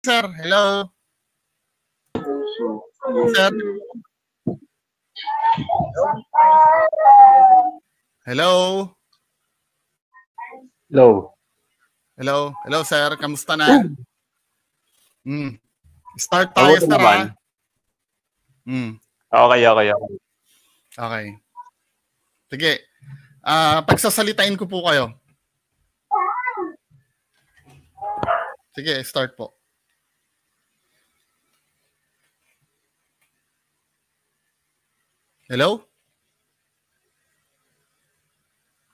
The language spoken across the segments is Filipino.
sir. Hello. Sir. Hello. Hello. Hello. Hello, sir. Kamusta na? Start tayo, Mabuti sir, naman. Okay. Okay. Sige. Pagsasalitain ko po kayo. Sige, start po. Hello?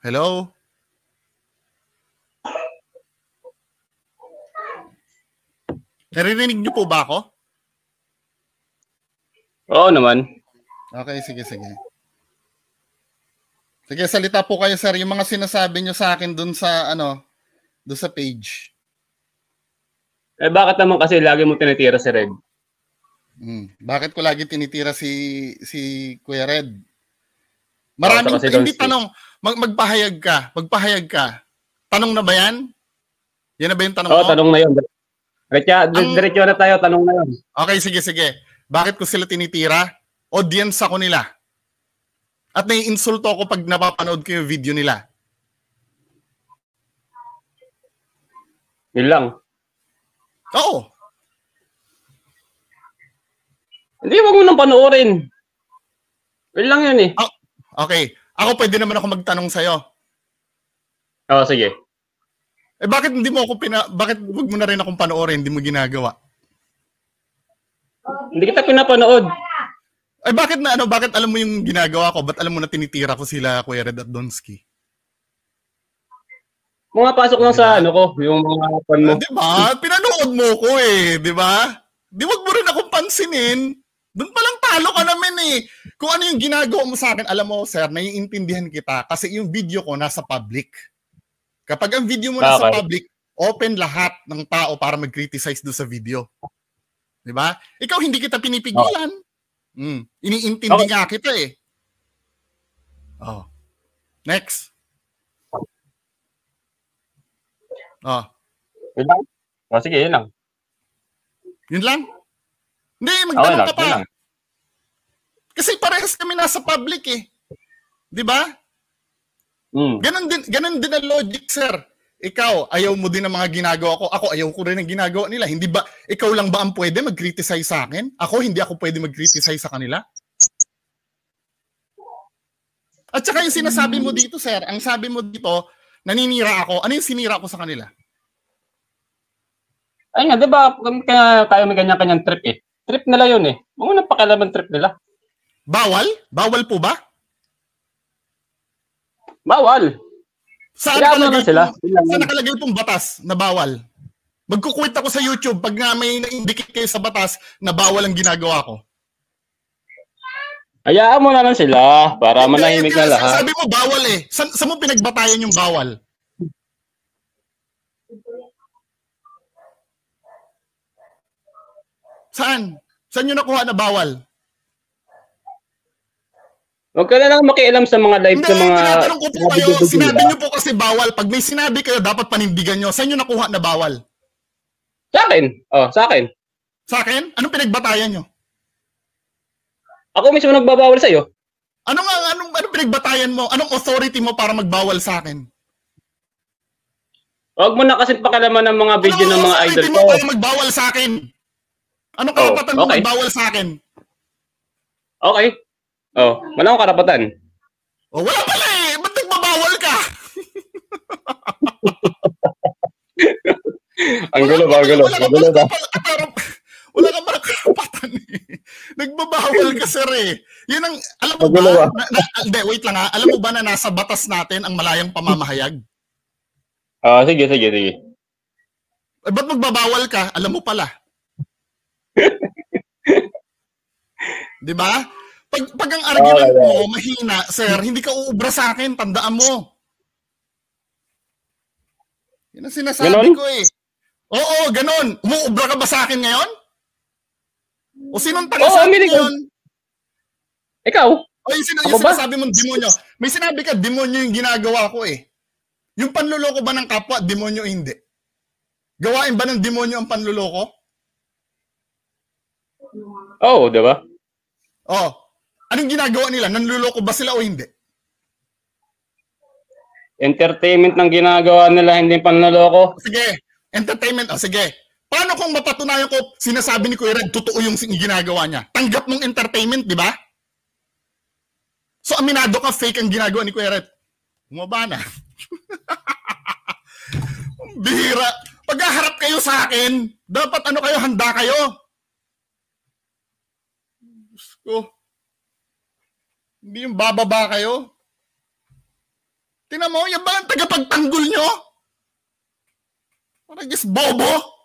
Hello? Naririnig niyo po ba ako? Oo naman. Okay, sige. Sige, salita po kayo, sir. Yung mga sinasabi niyo sa akin dun sa, dun sa page. Bakit naman kasi lagi mo tinitira si Red? Bakit ko lagi tinitira si Kuya Red? Maraming si hindi Donsky. tanong. Magpahayag ka. Tanong na ba yan? Yan na ba yung tanong mo? Oo, tanong na yun. Diretso na tayo, tanong na yun. Okay, sige. Bakit ko sila tinitira? Audience ako nila. At naiinsulto ako pag napapanood ko yung video nila. Yun lang. Oo. Hindi, wag mo nang panoorin. Yun lang yun eh. Okay. Ako pwede naman ako magtanong sa'yo. Oo, sige. Bakit hindi mo ako bakit wag mo na rin akong panoorin, hindi mo ginagawa? Hindi kita pinapanood. Bakit alam mo yung ginagawa ko? Ba't alam mo na tinitira ko sila Kuya Red at Donsky? Mga pasok lang sa yung mga pan mo. Diba? Pinanood mo ko di ba? Di wag mo rin akong pansinin. Doon pa lang talo ka naman Kung ano yung ginagawa mo sa akin, alam mo, sir, naiintindihan kita kasi yung video ko nasa public. Kapag ang video mo nasa public, open lahat ng tao para mag-criticize doon sa video. Di ba? Ikaw, hindi kita pinipigilan. Iniintindi nga kita Next. Yun lang? Sige, yun lang. Yun lang? Hindi, magtanong ka pa. Yun lang. Kasi parehas kami nasa public Di ba? Ganon din ang logic, sir. Ikaw, ayaw mo din ng mga ginagawa ko. Ako, ayaw ko rin ng ginagawa nila. Hindi ba, ikaw lang ba ang pwede mag-criticize sa akin? Ako, hindi ako pwede mag-criticize sa kanila? At saka yung sinasabi mo dito, sir, ang sabi mo dito, naninira ako. Ano yung sinira ko sa kanila? Ay nga, di ba, tayo may ganyan-kanyang trip Trip nila yun Huwag mo nang pakialaman trip nila. Bawal? Bawal po ba? Bawal. Saan nakalagay pong batas na bawal? Magkukwit ako sa YouTube pag nga may na-indicate kayo sa batas na bawal ang ginagawa ko. Hayaan mo na lang sila para manahimik na lahat. Sabi mo bawal Saan mo pinagbatayan yung bawal? Saan? Saan nyo nakuha na bawal? Huwag ka na lang makialam sa mga live sa mga... Tinatanong ko po kayo, sinabi nyo po kasi bawal. Pag may sinabi kayo, dapat panindigan nyo. Saan nyo nakuha na bawal? Sa akin. Sa akin. Sa akin? Anong pinagbatayan nyo? Ako mismo nagbabawal sa'yo. Anong pinagbatayan mo? Anong authority mo para magbawal sa akin? Huwag mo na kasi pakialaman ng mga video ng mga idol ko. Anong authority mo para magbawal sa akin? Anong karapatan mo magbawal sa akin? Okay. Wala akong karapatan. Wala pala Ba't nagbabawal ka? Ang gulo ba? Wala ka parang karapatan Nagbabawal ka, sir Yun ang, alam mo ba? Hindi, wait lang Alam mo ba na nasa batas natin ang malayang pamamahayag? Sige. Ba't magbabawal ka? Alam mo pala. Di ba? Pag ang argument mo mahina, sir, hindi ka uubra sa akin, tandaan mo. Yan ang sinasabi ko Oo, ganon. Umuubra ka ba sa akin ngayon? O sinong taga-sabi ngayon? Ikaw? O yung sinasabi mong demonyo. May sinabi ka, demonyo yung ginagawa ko Yung panluloko ba ng kapwa, demonyo hindi? Gawain ba ng demonyo ang panluloko? Oo, di ba? Oh, anong ginagawa nila? Nanluloko ba sila o hindi? Entertainment ng ginagawa nila, hindi panloloko. Sige, entertainment. O sige, paano kung mapatunayan ko, sinasabi ni Kuya Red, totoo yung ginagawa niya? Tanggap mong entertainment, di ba? So, aminado ka, fake ang ginagawa ni Kuya Red. Bumaba na. Bihira. Paghaharap kayo sa akin, dapat ano kayo, handa kayo. Gusto. Hindi yung bababa kayo. Tingnan mo, yan ba ang tagapagtanggol nyo? Parang just bobo.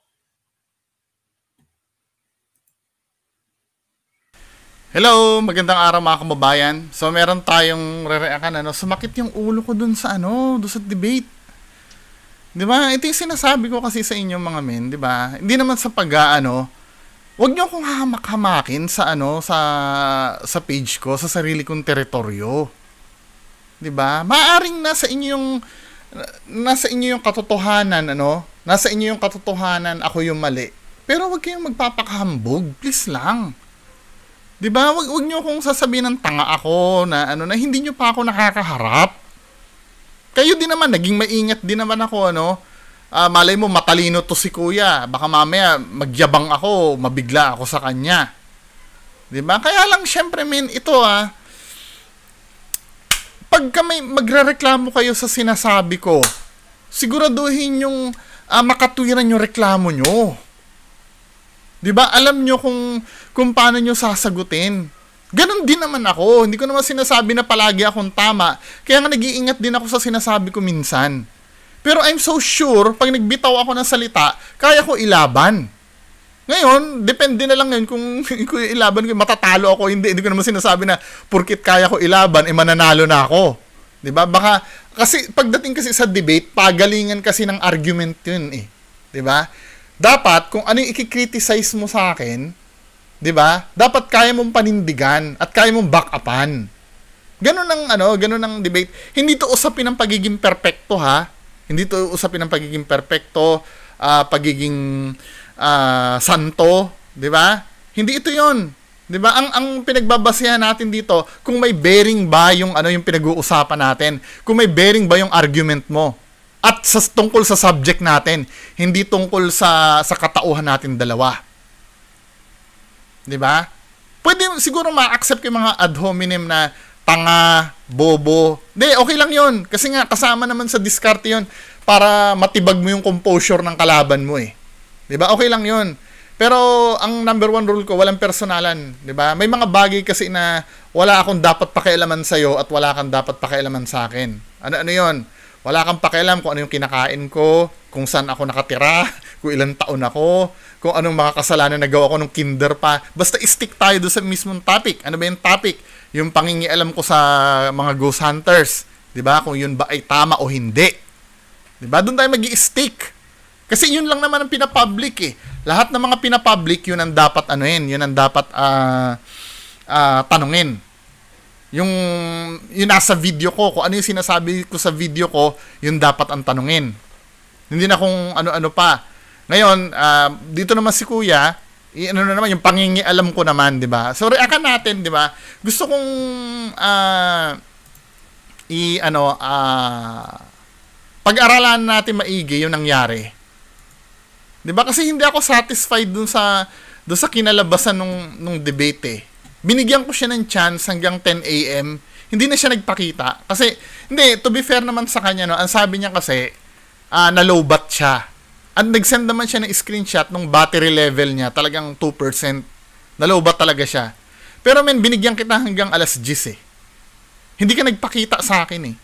Hello, magandang araw mga kababayan. So meron tayong re-react sumakit yung ulo ko dun sa doon sa debate. 'Di ba? Ito yung sinasabi ko kasi sa inyo mga men, 'di ba? Hindi naman sa wag niyo akong hamak-hamakin sa sa page ko, sa sarili kong teritoryo. 'Di ba? Maaring nasa inyo yung katotohanan, Nasa inyo yung katotohanan, ako yung mali. Pero wag kayong magpapakahambog, please lang. 'Di ba? Wag niyo akong sasabihin ng tanga ako na na hindi niyo pa ako nakakaharap. Kayo din naman, naging maingat din naman ako, malay mo, matalino to si Kuya. Baka mamaya, magyabang ako, mabigla ako sa kanya. Diba? Kaya lang, syempre, ito pagka may magrereklamo kayo sa sinasabi ko, siguraduhin yung makatwiran yung reklamo nyo. Diba? Alam nyo kung paano nyo sasagutin. Ganon din naman ako. Hindi ko naman sinasabi na palagi akong tama. Kaya nga nag-iingat din ako sa sinasabi ko minsan. Pero I'm so sure, pag nagbitaw ako ng salita, kaya ko ilaban. Ngayon, depende na lang yun kung ilaban ko, matatalo ako, hindi. Hindi ko naman sinasabi na, purkit kaya ko ilaban, mananalo na ako. Diba? Baka, kasi pagdating kasi sa debate, pagalingan kasi ng argument yun eh. Diba? Dapat, kung ano yung i-criticize mo sa akin, 'di ba? Dapat kaya mong panindigan at kaya mong back upan. Ganun ang debate. Hindi 'to usapin ng pagiging perpekto ha. Hindi 'to usapin ng pagiging perpekto, pagiging santo, 'di ba? Hindi ito 'yon. 'Di ba? Ang pinagbabasehan natin dito, kung may bearing ba yung yung pinag-uusapan natin, kung may bearing ba yung argument mo. At tungkol sa subject natin, hindi tungkol sa katauhan natin dalawa. 'Di ba? Pwede siguro ma-accept yung mga ad hominem na tanga, bobo. Okay lang 'yon kasi nga kasama naman sa diskarte 'yon para matibag mo yung composure ng kalaban mo eh. 'Di ba? Okay lang 'yon. Pero ang number one rule ko, walang personalan, 'di ba? May mga bagay kasi na wala akong dapat pakialaman sa iyo at wala kang dapat pakialaman sa akin. Ano 'yon? Wala kang pakialam kung ano yung kinakain ko, kung saan ako nakatira, kung ilang taon ako, kung anong mga kasalanan na nagawa ko nung kinder pa. Basta stick tayo doon sa mismong topic. Ano ba yung topic? Yung pangingialam ko sa mga ghost hunters. 'Di ba? Kung yun ba ay tama o hindi. 'Di ba? Doon tayo magi-stick. Kasi yun lang naman ang pinapublic eh. Lahat ng mga pinapublic, yun ang dapat yun ang dapat tanungin. Yung nasa video ko, kung ano yung sinasabi ko sa video ko, yun dapat ang tanungin. Hindi na kung ano-ano pa. Ngayon, dito naman si Kuya, na naman, yung pangingialam ko naman, di ba? So, react natin, di ba? Gusto kong, pag-aralan natin maigi yung nangyari. Di ba? Kasi hindi ako satisfied dun sa kinalabasan nung debate eh. Binigyan ko siya ng chance hanggang 10 a.m. Hindi na siya nagpakita. Kasi, hindi, to be fair naman sa kanya, ang sabi niya kasi, na-lowbat siya. At nag-send naman siya ng screenshot nung battery level niya, talagang 2%. Na-lowbat talaga siya. Pero binigyan kita hanggang alas 10 eh. Hindi ka nagpakita sa akin eh.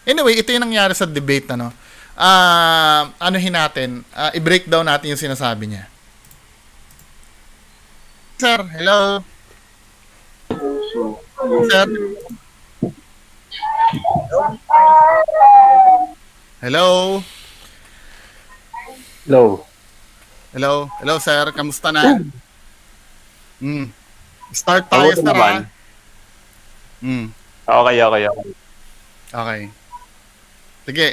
Anyway, ito yung nangyari sa debate, anuhin natin, i-breakdown natin yung sinasabi niya. Sir, hello. Sir. Hello. Hello, sir. Kamusta na? Start tayo, sir. Okay. Okay. Sige.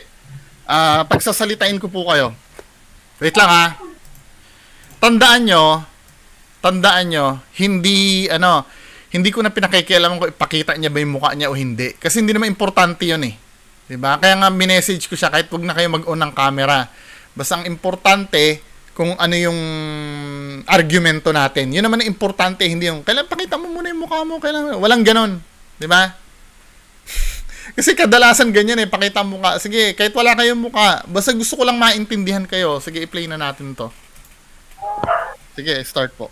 Pagsasalitain ko po kayo. Wait lang ha. Tandaan nyo, tandaan nyo, hindi ko na pinakikialaman kung ipakita niya ba yung mukha niya o hindi. Kasi hindi naman importante yun eh. Diba? Kaya nga minessage ko siya kahit wag na kayo mag-on ng camera. Basta ang importante kung ano yung argumento natin. Yun naman ang importante, hindi yung kailan pakita mo muna yung mukha mo, kailan walang ganon. Diba? Kasi kadalasan ganyan eh, pakita mo mukha. Sige, kahit wala kayong mukha, basta gusto ko lang maintindihan kayo. Sige, i-play na natin to. Sige, start po.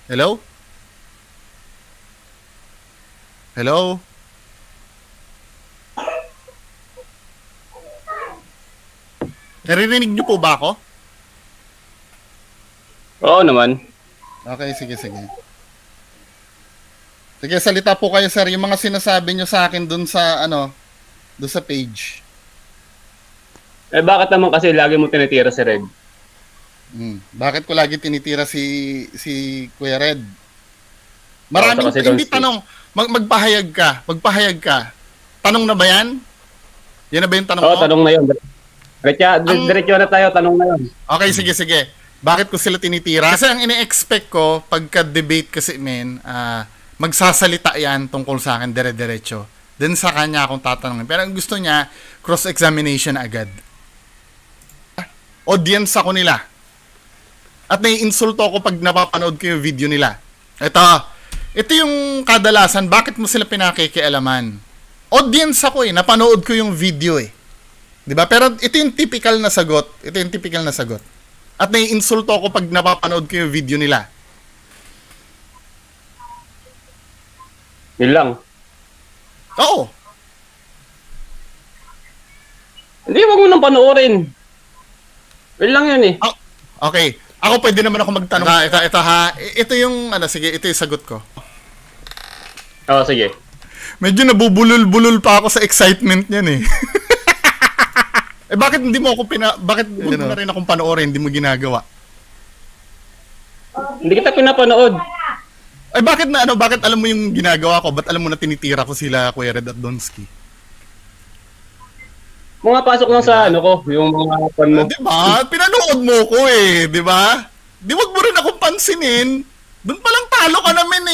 Hello? Hello? Naririnig niyo po ba ako? Oo naman. Okay, sige. Sige, salita po kayo, sir. Yung mga sinasabi niyo sa akin dun sa, dun sa page. Eh bakit naman kasi lagi mo tinitira si Red? Bakit ko lagi tinitira si Kuya Red? Maraming, hindi tanong. Magpahayag ka. Tanong na ba yan? Yan na ba yung tanong mo? Oo, tanong na yun. Diretso na tayo, tanong na yun. Okay, sige. Bakit ko sila tinitira? Kasi ang ini-expect ko, pagka-debate kasi, magsasalita yan tungkol sa akin, dire-diretso. Then sa kanya akong tatanungin. Pero ang gusto niya, cross-examination agad. Audience ako nila. At naiinsulto ako pag napapanood ko yung video nila. Ito yung kadalasan, bakit mo sila pinakikialaman? Audience ako napanood ko yung video Diba? Pero ito yung typical na sagot. At naiinsulto ako pag napapanood ko yung video nila. Yun lang. Oo. Hindi, wag mo nang panoorin. Yun lang yun Okay. Ako pwede naman ako magtanong. Ito ha. Ito yung, sige, ito yung sagot ko. Oo, sige. Medyo nabubulol-bulol pa ako sa excitement niyan bakit hindi mo ako bakit hindi mo na rin akong panoorin, hindi mo ginagawa? Hindi kita pinapanood. Bakit alam mo yung ginagawa ko? Ba't alam mo na tinitira ko sila Kuya Red at Donsky? Mga pasok lang sa ko, yung mga pan mo. Diba? Pinanood mo ko diba? Di wag mo rin akong pansinin. Doon palang talo ka naman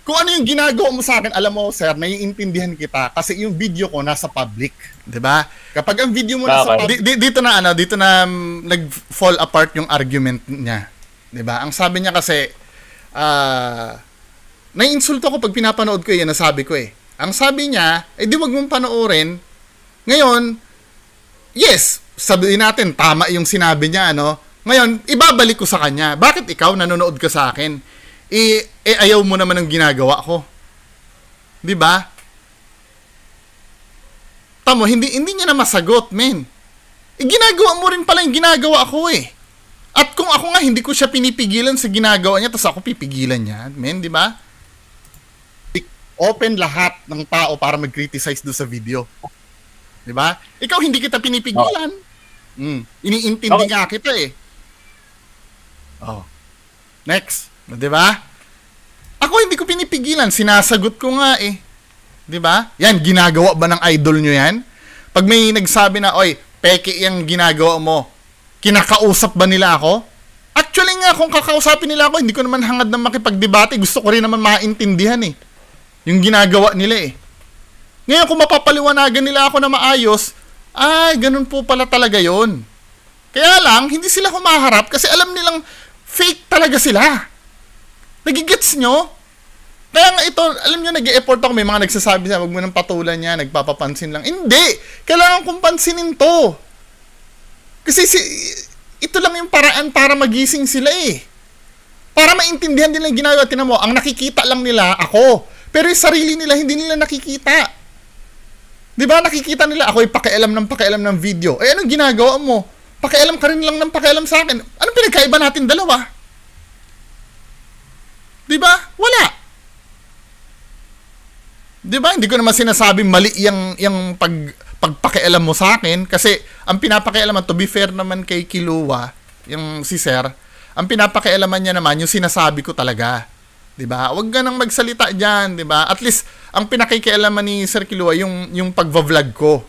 Kung ano yung ginagawa mo sa akin, alam mo, sir, naiintindihan kita kasi yung video ko nasa public, 'di ba? Kapag ang video mo nasa public, dito na nag-fall apart yung argument niya, 'di ba? Ang sabi niya kasi naiinsulto ko pag pinapanood ko 'yan, nasabi ko Ang sabi niya, di wag mong panoorin. Ngayon, yes, sabihin natin tama yung sinabi niya, Ngayon, ibabalik ko sa kanya. Bakit ikaw nanonood ka sa akin? Ayaw mo naman ang ginagawa ko. 'Di ba? Tamo, hindi niya na masagot, men. Ginagawa mo rin pala yung ginagawa ko At kung ako nga hindi ko siya pinipigilan sa ginagawa niya, tapos ako pipigilan niya, men, 'di ba? Open lahat ng tao para mag-criticize do sa video. 'Di ba? Ikaw hindi kita pinipigilan. Iniintindi nga kita Next. 'Di ba? Ako hindi ko pinipigilan, sinasagot ko nga 'Di ba? Yan, ginagawa ba ng idol nyo yan? Pag may nagsabi na, oy, peke yung ginagawa mo, kinakausap ba nila ako? Actually nga, kung kakausapin nila ako, hindi ko naman hangad na makipagdebate. Gusto ko rin naman maintindihan yung ginagawa nila Ngayon, kung mapapaliwanagan nila ako na maayos, ganun po pala talaga yon. Kaya lang, hindi sila humaharap kasi alam nilang fake talaga sila. Nagigets nyo? Kaya nga ito, alam nyo, nag-e-effort ako. May mga nagsasabi wag mo nang patulan niya, nagpapapansin lang. Hindi! Kailangan kong pansinin to. Kasi ito lang yung paraan para magising sila Para maintindihan nila yung ginagawa. Tinan mo, ang nakikita lang nila, ako. Pero yung sarili nila, hindi nila nakikita. Diba, nakikita nila, ako'y pakialam ng video. Anong ginagawa mo? Pakialam ka rin lang ng pakialam sa akin. Anong pinagkaiba natin dalawa? Diba? Wala. Diba? Hindi ko naman sinasabing mali yung pagpakialam mo sa akin kasi ang pinapakialaman, to be fair naman kay Kilua, yung si Sir, ang pinapakialaman niya naman yung sinasabi ko talaga. 'Di ba? Huwag ka nang magsalita diyan, 'di ba? At least ang pinakikialaman ni Sir Kilua yung pagva-vlog ko.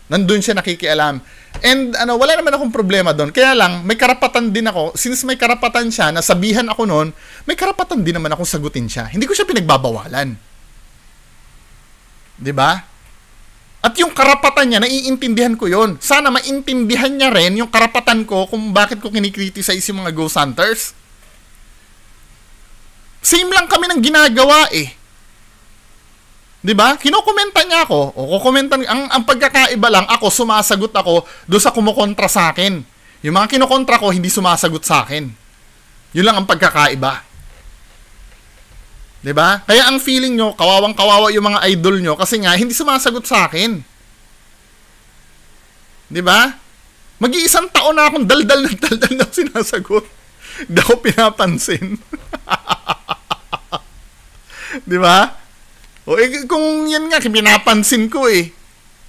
Nandun siya nakikialam. And wala naman akong problema doon. Kaya lang, may karapatan din ako. Since may karapatan siya, nasabihan ako noon, may karapatan din naman akong sagutin siya. Hindi ko siya pinagbabawalan. 'Di ba? At yung karapatan niya, naiintindihan ko yon. Sana maintindihan niya rin yung karapatan ko kung bakit ko kinikriticize yung mga ghost hunters. Same lang kami ng ginagawa eh. 'Di ba? Kinokomenta niya ako. O kokomentan ang pagkakaiba lang ako sumasagot ako do sa kumukontra sa akin. Yung mga kinokontra ko hindi sumasagot sa akin. Yun lang ang pagkakaiba. 'Di ba? Kaya ang feeling nyo kawawang-kawawa yung mga idol nyo kasi nga hindi sumasagot sa akin. 'Di ba? Mag-iisang taon na akong daldal na sinasagot. Hindi ako pinapansin. 'Di ba? O kung yan nga, pinapansin ko eh.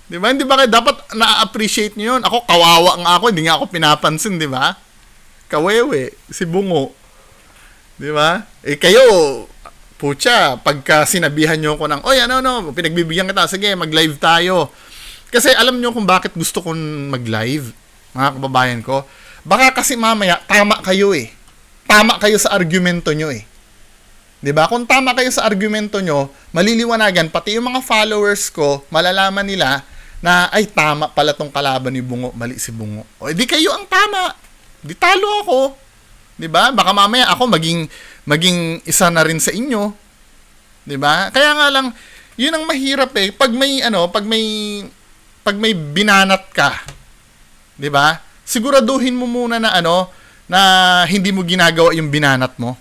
Di ba? Hindi ba kayo dapat na-appreciate nyo yun? Ako, kawawa nga ako, hindi nga ako pinapansin, di ba? Kawewe, si Bungo. Di ba? Kayo, pucha, pagka sinabihan nyo ko ng, oy, pinagbibigyan kita, sige, mag-live tayo. Kasi alam nyo kung bakit gusto kong mag-live, mga kababayan ko. Baka kasi mamaya, tama kayo eh. Tama kayo sa argumento nyo eh. 'Di ba? Kung tama kayo sa argumento nyo, maliliwanagan pati yung mga followers ko, malalaman nila na ay tama pala tong kalaban ni Bungo, mali si Bungo. O di kayo ang tama. Di talo ako. 'Di ba? Baka mamaya ako maging isa na rin sa inyo. 'Di ba? Kaya nga lang 'yun ang mahirap eh pag may binanat ka. 'Di ba? Siguraduhin mo muna na na hindi mo ginagawa yung binanat mo.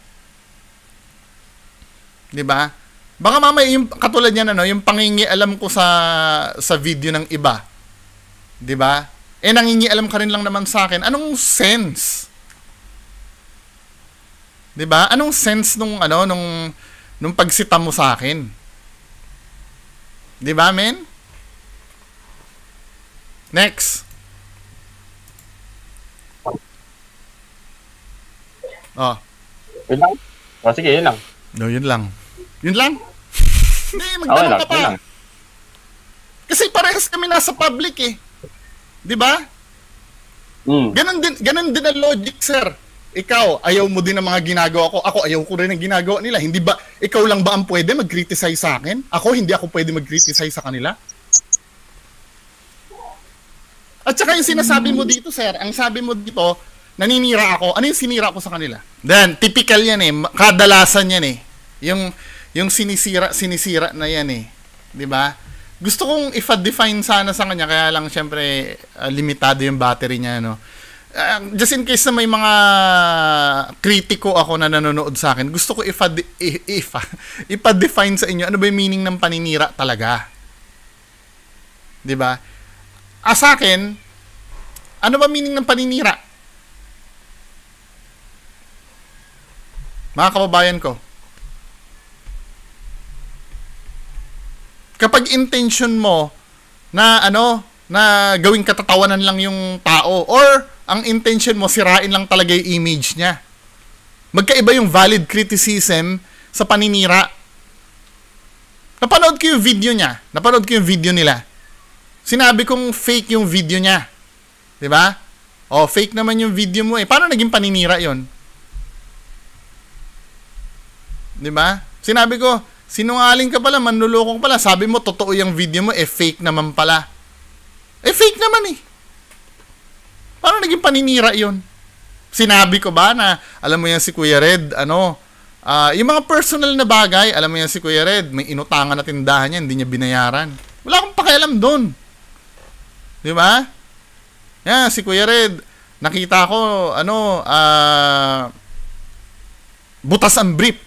'Di ba? Baka mamaya yung katulad niyan yung pangingialam ko sa video ng iba. 'Di ba? Nangingialam ka rin lang naman sa akin. Anong sense? 'Di ba? Anong sense nung pagsita mo sa akin? 'Di ba, men? Next. Oh. Yun lang? Sige, yun lang. No, yun lang. Yun lang? Hindi, magtanong ka pa. Kasi parehas kami nasa public eh. 'Di ba? Ganun din ang logic, sir. Ikaw, ayaw mo din ng mga ginagawa ko. Ako, ayaw ko rin ng ginagawa nila. Hindi ba, ikaw lang ba ang pwede mag-criticize sa akin? Ako, hindi ako pwede mag-criticize sa kanila? At saka yung sinasabi mo dito, sir, ang sabi mo dito, naninira ako. Ano yung sinira ko sa kanila? Then, typical yan eh. Kadalasan yan eh. Yung sinisira na yan eh. 'Di ba? Gusto kong i-define sana sa kanya kaya lang syempre limitado yung battery niya just in case na may mga kritiko ako na nanonood sa akin. Gusto ko ipa-define sa inyo ano ba yung meaning ng paninira talaga. 'Di ba? Sa akin, ano ba meaning ng paninira? Mga kababayan ko, kapag intention mo na na gawing katatawanan lang yung tao or ang intention mo sirain lang talaga yung image niya. Magkaiba yung valid criticism sa paninira. Napanood ko yung video niya. Napanood ko yung video nila. Sinabi kong fake yung video niya. 'Di ba? Fake naman yung video mo eh. Paano naging paninira 'yon? 'Di ba? Sinabi ko, sinungaling ka pala, manluloko ka pala. Sabi mo, totoo yung video mo, fake naman pala. Fake naman eh. Paano naging paninira yun? Sinabi ko ba na, alam mo yan si Kuya Red, yung mga personal na bagay, alam mo yan si Kuya Red, may inutangan na tindahan niya, hindi niya binayaran. Wala akong pakialam doon. Di ba? Yan, si Kuya Red, nakita ko, butas ang brief.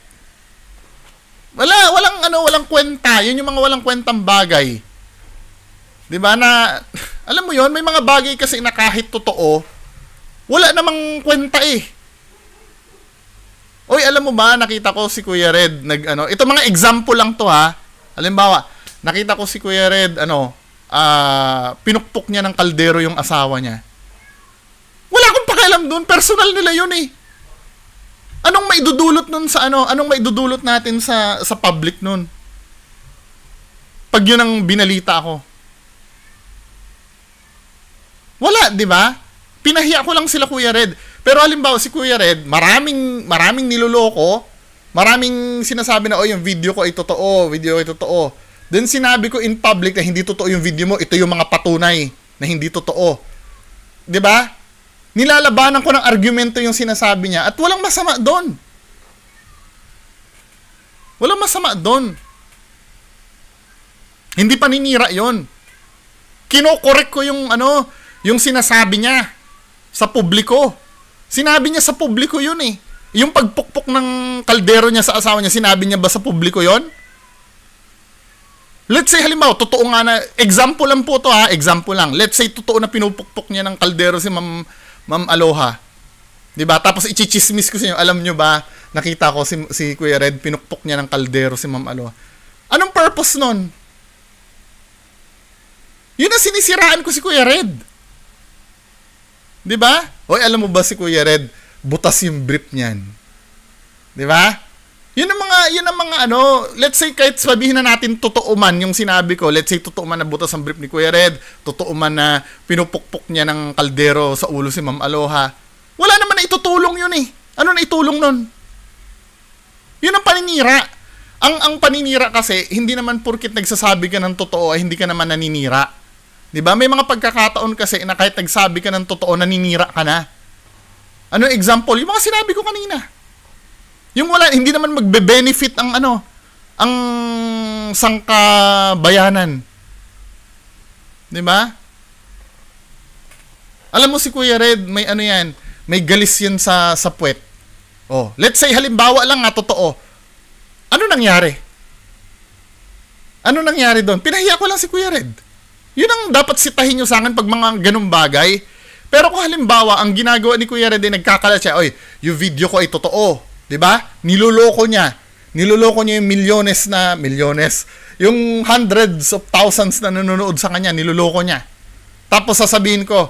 Walang kwenta. Yun yung mga walang kwentang bagay. 'Di ba na alam mo 'yon, may mga bagay kasi na kahit totoo, wala namang kwenta eh. Oy, alam mo ba, nakita ko si Kuya Red ito mga example lang to ha. Halimbawa, nakita ko si Kuya Red pinukpok niya ng kaldero yung asawa niya. Wala akong pakialam doon, personal nila 'yun eh. Anong maidudulot nun sa Anong maidudulot natin sa public nun? Pag yun ang binalita ko. Wala, di ba? Pinahiya ko lang sila, Kuya Red. Pero halimbawa si Kuya Red, maraming niloloko, maraming sinasabi na, oh, yung video ko ay totoo, Then sinabi ko in public na hindi totoo yung video mo, ito yung mga patunay na hindi totoo. 'Di ba? Nilalabanan ko ng argumento yung sinasabi niya at walang masama doon. Walang masama doon. Hindi paninira 'yon. Kino-correct ko yung yung sinasabi niya sa publiko. Sinabi niya sa publiko 'yun eh. Yung pagpukpok ng kaldero niya sa asawa niya, sinabi niya ba sa publiko 'yon? Let's say halimbawa, totoo nga na, example lang po to ha, example lang. Let's say totoo na pinupukpok niya ng kaldero si Ma'am Aloha. 'Di ba? Tapos ichichismis ko sa inyo, alam niyo ba, nakita ko si Kuya Red pinukpok niya ng kaldero si Ma'am Aloha. Anong purpose nun? Yun ang sinisiraan ko si Kuya Red. 'Di ba? Hoy, alam mo ba si Kuya Red, butas yung brief niyan. 'Di ba? Yun ang mga let's say kahit sabihin na natin totoo man yung sinabi ko, let's say totoo man na butas ang brief ni Kuya Red, totoo man na pinupukpok niya ng kaldero sa ulo si Ma'am Aloha. Wala naman na itutulong yun eh. Ano na itulong nun? Yun ang paninira. Ang paninira kasi, hindi naman porkit nagsasabi ka ng totoo ay hindi ka naman naninira. 'Di ba? May mga pagkakataon kasi na kahit nagsabi ka ng totoo, naninira ka na. Ano example? Yung mga sinabi ko kanina. Yung hindi naman magbe-benefit ang ang sangkabayanan. 'Di ba? Alam mo si Kuya Red, may yan, may galis yan sa puwet. Oh, let's say halimbawa lang nga totoo. Ano nangyari? Ano nangyari doon? Pinahiya ko lang si Kuya Red. Yun ang dapat sitahin nyo sa akin pag mga ganung bagay. Pero kung halimbawa, ang ginagawa ni Kuya Red ay nagkakalat siya, oy, yung video ko ay totoo. 'Di ba? Niloloko niya yung milyones, yung hundreds of thousands na nanonood sa kanya, niloloko niya. Tapos sasabihin ko,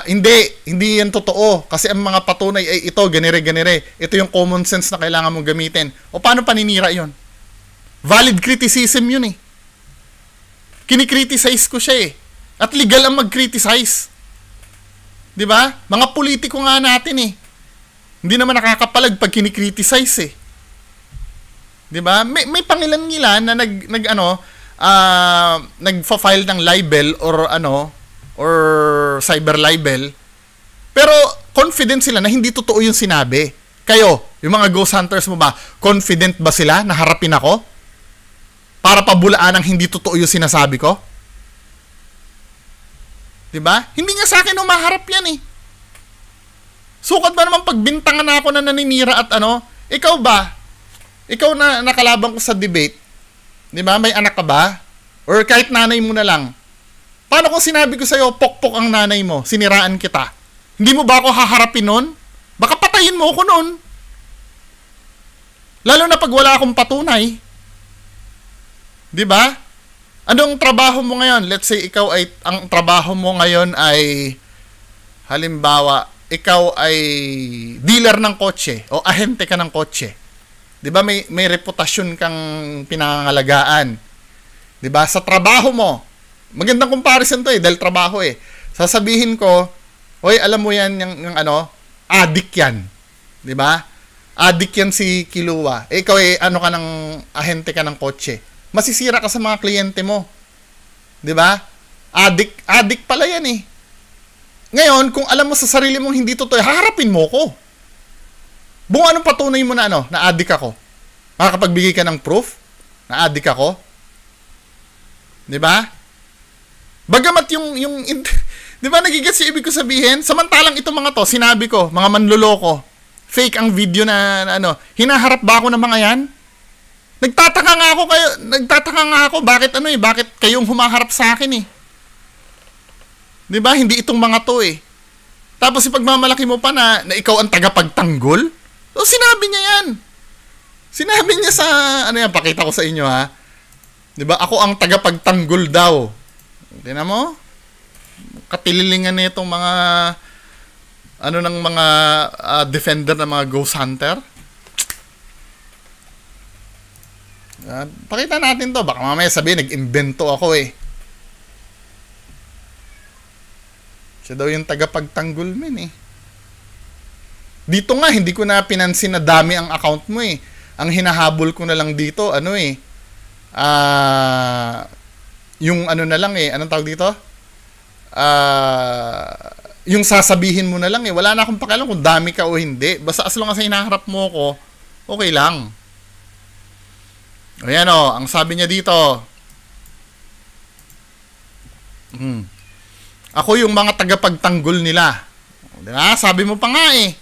hindi yan totoo kasi ang mga patunay ay ito, ganire. Ito yung common sense na kailangan mong gamitin. O paano paninira 'yon? Valid criticism 'yun eh. Kinikriticize ko siya eh. At legal ang mag-criticize. 'Di ba? Mga politiko nga natin eh. Hindi naman nakakapalag pag kinikriticize eh. 'Di ba? May pangilan-ngilan na nagfa-file ng libel or cyber libel. Pero confident sila na hindi totoo yung sinabi. Kayo, yung mga ghost hunters mo ba, confident ba sila na harapin ako? Para pabulaan ang hindi totoo yung sinasabi ko? 'Di ba? Hindi nga sa akin humaharap yan eh. Sukat ba naman pagbintangan na ako na naninira at ikaw ba? Ikaw na nakalaban ko sa debate, 'di ba? May anak ka ba? Or kahit nanay mo na lang. Paano kung sinabi ko sa'yo, pokpok ang nanay mo, siniraan kita? Hindi mo ba ako haharapin nun? Baka patayin mo ako nun. Lalo na pag wala akong patunay. 'Di ba? Anong trabaho mo ngayon? Let's say ang trabaho mo ngayon ay halimbawa, ikaw ay dealer ng kotse o ahente ka ng kotse. 'Di ba may reputasyon kang pinangangalagaan. 'Di ba? Sa trabaho mo, magandang comparison 'to dahil trabaho eh. Sasabihin ko, "Hoy, alam mo yan yung addict yan." 'Di ba? Addict yan si Kilua. Ikaw ka ng ahente ka ng kotse. Masisira ka sa mga kliyente mo. 'Di ba? Addict pala yan eh. Ngayon, kung alam mo sa sarili mong hindi totoo, haharapin mo ko. Buong anong patunay mo na na addict ako? Makakapagbigay ka ng proof na addict ako? 'Di ba? Bagamat yung 'di ba nagigets yung ibig ko sabihin? Samantalang itong mga to, sinabi ko, mga manloloko, fake ang video na hinaharap ba ako ng mga yan? Nagtataka nga ako bakit kayong humaharap sa akin eh. 'Di ba? Hindi itong mga to eh. Tapos ipagmamalaki mo pa na ikaw ang tagapagtanggol? So sinabi niya yan. Sinabi niya sa pakita ko sa inyo ha. 'Di ba? Ako ang tagapagtanggol daw. Tingnan mo? Katililingan na itong mga ng mga defender ng mga ghost hunter. Pakita natin to. Baka mamaya sabihin nag-invento ako eh. Siya daw yung tagapagtanggol, men eh. Dito nga, hindi ko na pinansin na dami ang account mo eh. Ang hinahabol ko na lang dito, ano eh. Yung ano na lang eh. Anong tawag dito? Yung sasabihin mo na lang eh. Wala na akong pakialam kung dami ka o hindi. Basta as long as hinaharap mo ko, okay lang. Ayan o, ang sabi niya dito. Ako yung mga tagapagtanggol nila. Diba? Sabi mo pa nga eh.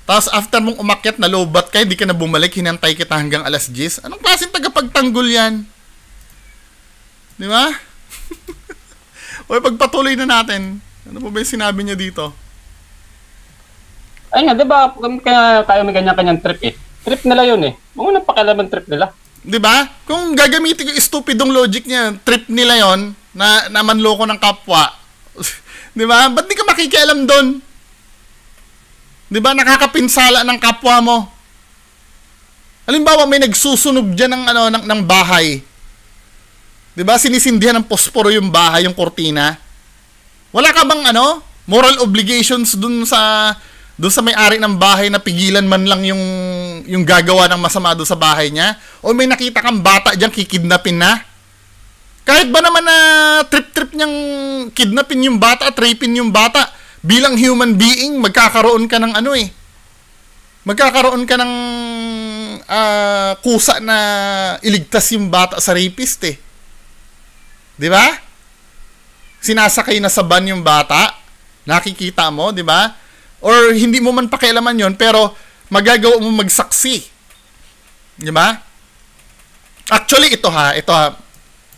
Tapos after mong umakyat na lowbat ka, hindi ka na bumalik, hinantay kita hanggang alas 10. Anong klaseng tagapagtanggol yan? Di ba? O pagpatuloy na natin. Ano po ba yung sinabi niya dito? Ay nga, di ba? Tayo may ganyan-kanyang trip eh. Trip nila yun eh. Huwag mo nang pakialaman trip nila. Di ba? Kung gagamitin ko yung stupidong logic niya, trip nila yon na manloko ng kapwa. Di ba? Ba't di ka makikialam doon? Di ba? Nakakapinsala ng kapwa mo. Halimbawa, may nagsusunog dyan ng bahay. Di ba? Sinisindihan ng posporo yung bahay, yung kortina. Wala ka bang moral obligations dun sa may-ari ng bahay na pigilan man lang yung gagawa ng masama doon sa bahay niya? O may nakita kang bata diyan kikidnapin na? Kahit ba naman na trip niyang kidnapin yung bata at rapin yung bata, bilang human being, magkakaroon ka ng magkakaroon ka ng kusa na iligtas yung bata sa rapist eh. Di ba? Sinasakay na sa van yung bata, nakikita mo, di ba? Or hindi mo man pakialaman yon, pero magagawa mo magsaksi. Di ba? Actually, ito ha,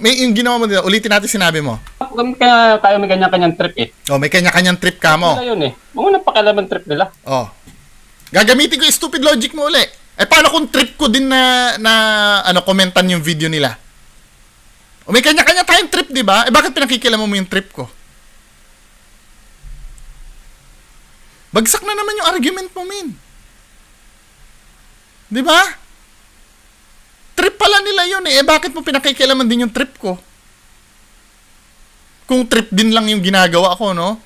may yung ginawa mo dito, ulitin natin sinabi mo. Tayo may ganyan-kanyang trip eh. Oh, may kanya-kanyang trip ka mo. Nila yun eh. Huwag mo nang pakialaman trip nila. Oh. Gagamitin ko yung stupid logic mo uli. Eh, paano kung trip ko din na komentan yung video nila? O, may kanya-kanya tayong trip, di ba? Eh, bakit pinakikialaman mo yung trip ko? Bagsak na naman yung argument mo, min. Di ba? Trip pala nila yun eh. Eh, bakit mo pinakikialaman din yung trip ko? Kung trip din lang yung ginagawa ko, no?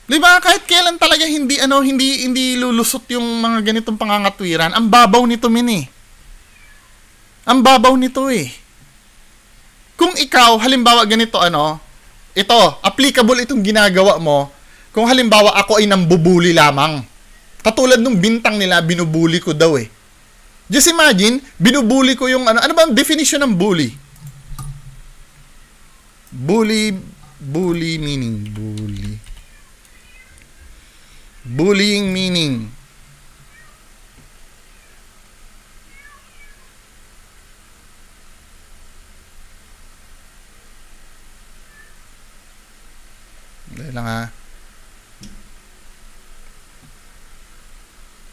Di ba? Kahit kailan talaga hindi lulusot yung mga ganitong pangangatwiran. Ang babaw nito, min eh. Ang babaw nito eh. Kung ikaw, halimbawa ganito ito, applicable itong ginagawa mo kung halimbawa ako ay nambubuli lamang. Katulad nung bintang nila, binubuli ko daw eh. Just imagine, binubuli ko yung ano ba ang definition ng bully? Bullying meaning. Dahil lang ha.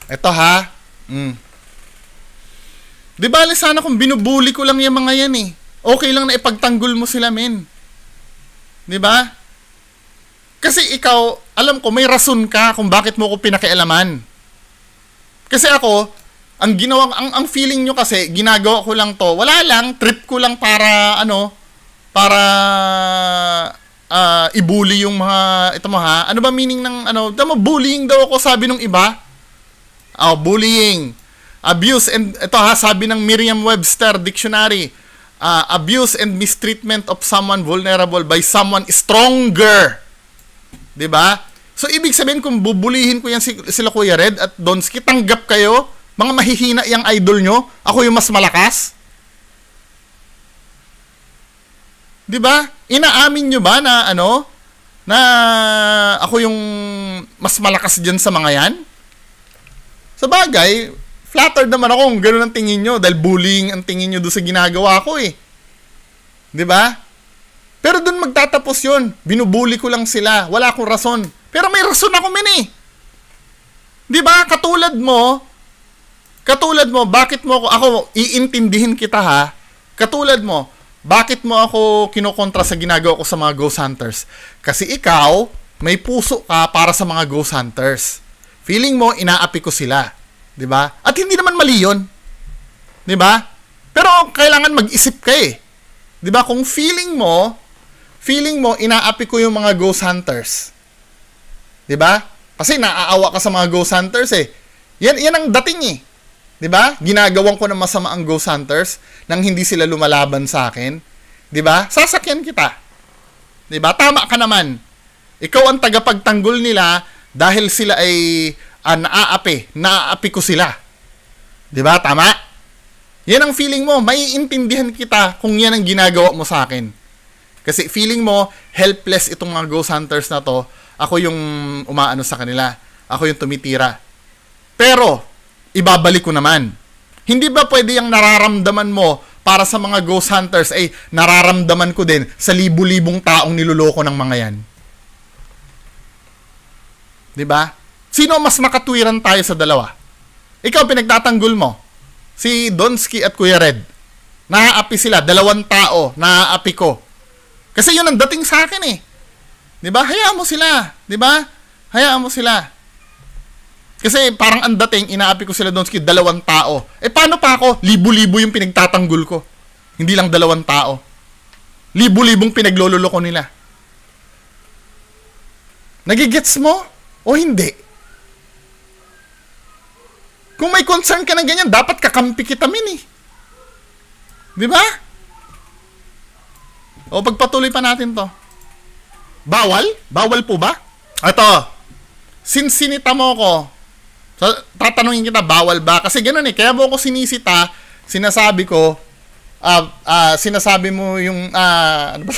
Ito ha. Di ba sana kung binubuli ko lang yung mga yan eh. Okay lang na ipagtanggol mo sila, men. Di ba? Kasi ikaw, alam ko, may rason ka kung bakit mo ko pinakialaman. Kasi ako, ang feeling nyo kasi, ginagawa ko lang to, wala lang, trip ko lang para, ibully yung mga, ito mo ha, ano ba meaning ng, bullying daw ako, sabi nung iba. Bullying. Abuse and, ito ha, sabi ng Merriam-Webster Dictionary, abuse and mistreatment of someone vulnerable by someone stronger. Diba? So, ibig sabihin, kung bubulihin ko yan sila Kuya Red at Donsky, tanggap kayo, mga mahihina yung idol nyo, ako yung mas malakas? Diba? Inaamin nyo ba na, na ako yung mas malakas dyan sa mga yan? Sa bagay, flattered naman ako kung gano'n ang tingin nyo dahil bullying ang tingin nyo doon sa ginagawa ko eh. Diba? Pero doon magtatapos yun. Binubuli ko lang sila. Wala akong rason. Pero may rason ako, men eh. Di ba? Katulad mo, bakit mo ako iintindihin kita ha? Katulad mo, bakit mo ako kinokontra sa ginagawa ko sa mga ghost hunters? Kasi ikaw, may puso ka para sa mga ghost hunters. Feeling mo, inaapi ko sila. Di ba? At hindi naman mali yun. Di ba? Pero kailangan mag-isip ka eh. Di ba? Kung feeling mo feeling mo, inaapi ko yung mga ghost hunters. Diba? Kasi naaawa ka sa mga ghost hunters eh. Yan ang dating eh. Diba? Ginagawan ko ng masama ang ghost hunters nang hindi sila lumalaban sa akin. Diba? Sasakyan kita. Diba? Tama ka naman. Ikaw ang tagapagtanggol nila dahil sila ay naaapi. Naaapi ko sila. Diba? Tama? Yan ang feeling mo. Maiintindihan kita kung yan ang ginagawa mo sa akin. Kasi feeling mo, helpless itong mga ghost hunters na to. Ako yung umaano sa kanila. Ako yung tumitira. Pero, ibabalik ko naman. Hindi ba pwede yung nararamdaman mo para sa mga ghost hunters ay nararamdaman ko din sa libu-libong taong niloloko ng mga yan? Diba? Sino mas makatwiran tayo sa dalawa? Ikaw, pinagtatanggol mo. Si Donsky at Kuya Red. Naaapi sila. 2 tao. Naaapi ko. Kasi yun ang dating sa akin eh. Diba? Hayaan mo sila. Diba? Hayaan mo sila. Kasi parang ang dating, inaapi ko sila Donsky, 2 tao. Paano pa ako? Libu-libo yung pinagtatanggol ko. Hindi lang 2 tao. Libu-libong pinaglololo ko nila. Nagigets mo? O hindi? Kung may concern ka na ganyan, dapat kakampi kita min eh. Di ba? O pagpatuloy pa natin to. Bawal? Bawal po ba? Ito. Since sinita mo ko, tatanungin kita, bawal ba? Kasi gano'n eh. Kaya mo ako sinisita, sinasabi ko, sinasabi mo yung, ano ba?